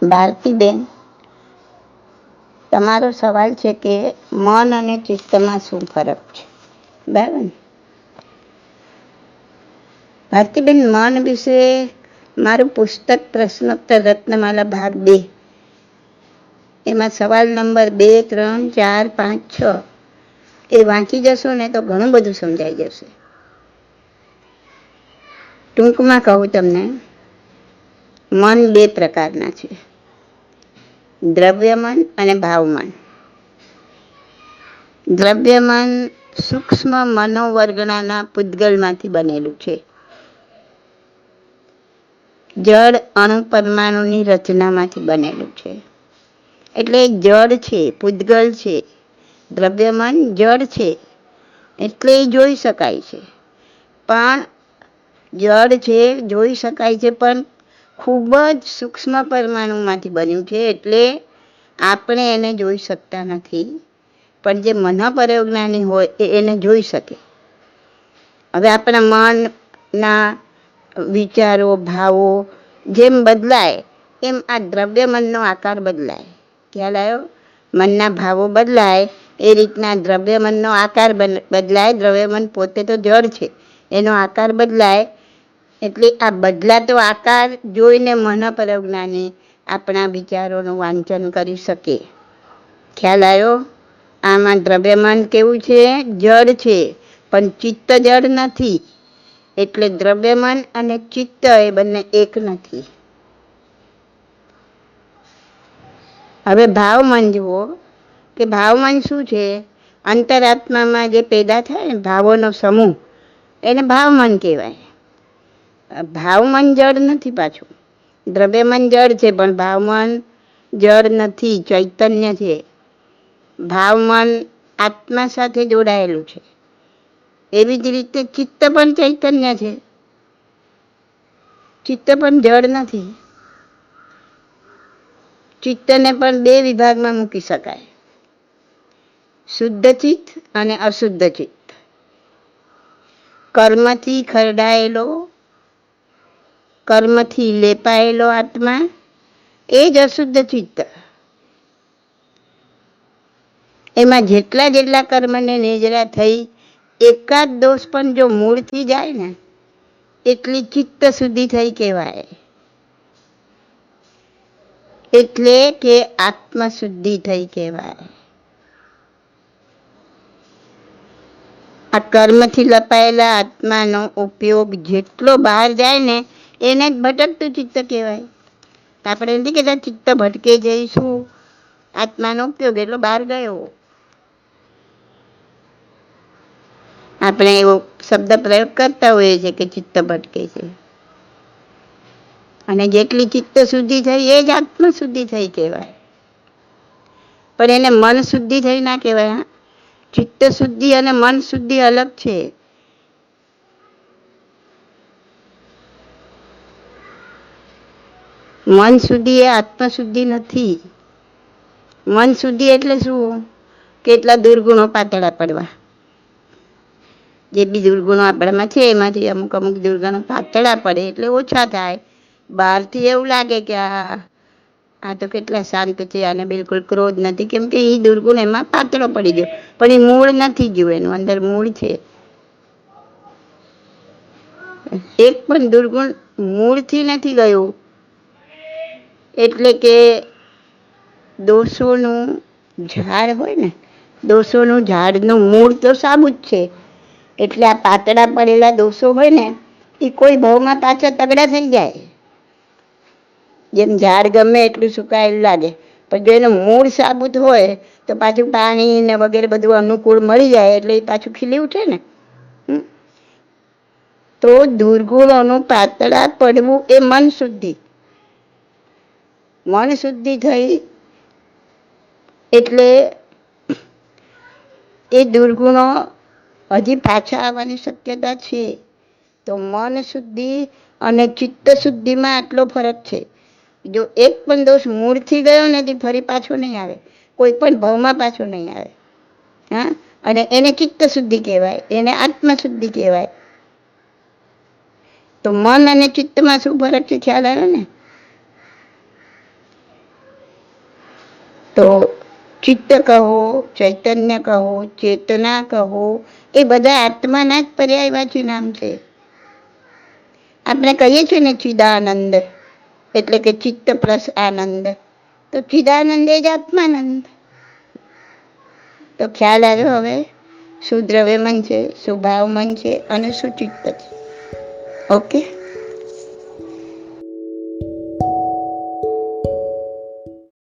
ભારતીબેન, તમારો સવાલ છે કે મન અને ચિત્તમાં શું ફરક છે, બરાબર ને? ભારતીબેન, મન વિશે મારું પુસ્તક પ્રશ્નોત્તર રત્નમાલા ભાગ 2, એમાં સવાલ નંબર 2, 3, 4, 5, 6 એ વાંચી જશો ને તો ઘણું બધું સમજાઈ જશે. ટૂંકમાં કહું તમને, મન 2 પ્રકારના છે, દ્રવ્યમન અને ભાવમન. દ્રવ્યમન સૂક્ષ્મ મનોવર્ગણાના પૂતગલમાંથી બનેલું છે. જળ અણુ પરમાણુની રચનામાંથી બનેલું છે. એટલે જળ છે, પૂતગલ છે. દ્રવ્યમન જળ છે એટલે જોઈ શકાય છે, પણ જળ છે, જોઈ શકાય છે, પણ ખૂબ જ સૂક્ષ્મ પરમાણુમાંથી બન્યું છે, એટલે આપણે એને જોઈ શકતા નથી. પણ જે મનોપરજ્ઞાની હોય એને જોઈ શકે. હવે આપણા મનના વિચારો, ભાવો જેમ બદલાય એમ આ દ્રવ્યમનનો આકાર બદલાય. ખ્યાલ આવ્યો? મનના ભાવો બદલાય એ રીતના દ્રવ્યમનનો આકાર બદલાય. દ્રવ્યમન પોતે તો જળ છે, એનો આકાર બદલાય. એટલે આ બદલાતો આકાર જોઈને મનોપરજ્ઞાની આપણા વિચારોનું વાંચન કરી શકે. ખ્યાલ આવ્યો? આમાં દ્રવ્યમન કેવું છે? જળ છે, પણ ચિત્ત જળ નથી. એટલે દ્રવ્યમન અને ચિત્ત એ બંને એક નથી. હવે ભાવમન જુઓ કે ભાવમન શું છે? અંતરાત્મામાં જે પેદા થાય ને ભાવોનો સમૂહ, એને ભાવમન કહેવાય. ભાવમન જળ નથી. પાછું દ્રવ્યમન જળ છે, પણ ભાવમન જળ નથી, ચૈતન્ય છે. ભાવમન આત્મા સાથે જોડાયેલું છે. એવી જ રીતે ચિત્ત પણ ચૈતન્ય છે, ચિત્ત પણ જળ નથી. ચિત્તને પણ 2 વિભાગમાં મૂકી શકાય, શુદ્ધ ચિત્ત અને અશુદ્ધ ચિત્ત. કર્મથી ખરડાયેલો, કર્મથી લેપાયેલો આત્મા એ જ અશુદ્ધ ચિત્ત. એમાં જેટલા કર્મને નેજરા થઈ એકાદ દોષ પણ જો મૂળથી જાય ને એટલી ચિત્ત શુદ્ધિ થઈ કહેવાય. એટલે કે આત્મશુદ્ધિ થઈ કહેવાય. આ કર્મથી લપાયેલા આત્માનો ઉપયોગ જેટલો બહાર જાય ને એને જ ભટકતું ચિત્ત કહેવાય. આપણે નથી કહેતા ચિત્ત ભટકે જઈશું, આત્માનો ઉપયોગ એટલો બહાર ગયો. આપણે એવો શબ્દ પ્રયોગ કરતા હોઈએ છીએ કે ચિત્ત ભટકે છે. અને જેટલી ચિત્ત શુદ્ધિ થઈ એ જ આત્મ શુદ્ધિ થઈ કહેવાય. પણ એને મન શુદ્ધિ થઈ ના કહેવાય. ચિત્ત શુદ્ધિ અને મન શુદ્ધિ અલગ છે. મન શુદ્ધિ એ આત્મશુદ્ધિ નથી. મન શુદ્ધિ એટલે શું? કેટલા દુર્ગુણો પાતળા પડવા. જે બી દુર્ગુણો આપણામાં છે એમાંથી અમુક દુર્ગુણો પાતળા પડે એટલે ઓછા થાય. બહારથી એવું લાગે કે આ તો કેટલા શાંત છે, આને બિલકુલ ક્રોધ નથી, કેમ કે એ દુર્ગુણ એમાં પાતળો પડી ગયો, પણ એ મૂળ નથી ગયું, એનું અંદર મૂળ છે. એક પણ દુર્ગુણ મૂળથી નથી ગયું. એટલે કે દોષોનું ઝાડ હોય ને, દોષોનું ઝાડનું મૂળ તો સાબું જ છે. એટલે આ પાતળા પડેલા દોષો હોય ને એ કોઈ ભાવમાં પાછા તગડા થઈ જાય. જેમ ઝાડ ગમે એટલું સુકાયેલું લાગે, પણ જો એનું મૂળ સાબુત હોય તો પાછું પાણી ને વગેરે બધું અનુકૂળ મળી જાય એટલે એ પાછું ખીલી ઉઠે ને. તો દુર્ગુણોનું પાતળા પડવું એ મન શુદ્ધિ. મન શુદ્ધિ થઈ એટલે એ દુર્ગુણો હજી પાછા આવવાની શક્યતા છે. તો મન શુદ્ધિ અને ચિત્ત શુદ્ધિમાં આટલો ફરક છે. જો એક પણ દોષ મૂળથી ગયો ને તે ફરી પાછો નહીં આવે, કોઈ પણ ભાવમાં પાછો નહીં આવે. હા, અને એને ચિત્ત શુદ્ધિ કહેવાય, એને આત્મ શુદ્ધિ કહેવાય. તો મન અને ચિત્તમાં શું ફરક છે, ખ્યાલ આવ્યો ને? તો ચિત્ત કહો, ચૈતન્ય કહો, ચેતના કહો, એ બધા આત્માના જ પર્યાયવાચી નામ છે. આપણે કહીએ છીએ ને ચિદાનંદ, એટલે કે ચિત્ત પ્લસ આનંદ, તો ચિદાનંદ એ જ આત્માનંદ. તો ખ્યાલ આવ્યો હવે? શું દ્રવ્યમન છે, શું ભાવમન છે અને શું ચિત્ત છે. ઓકે.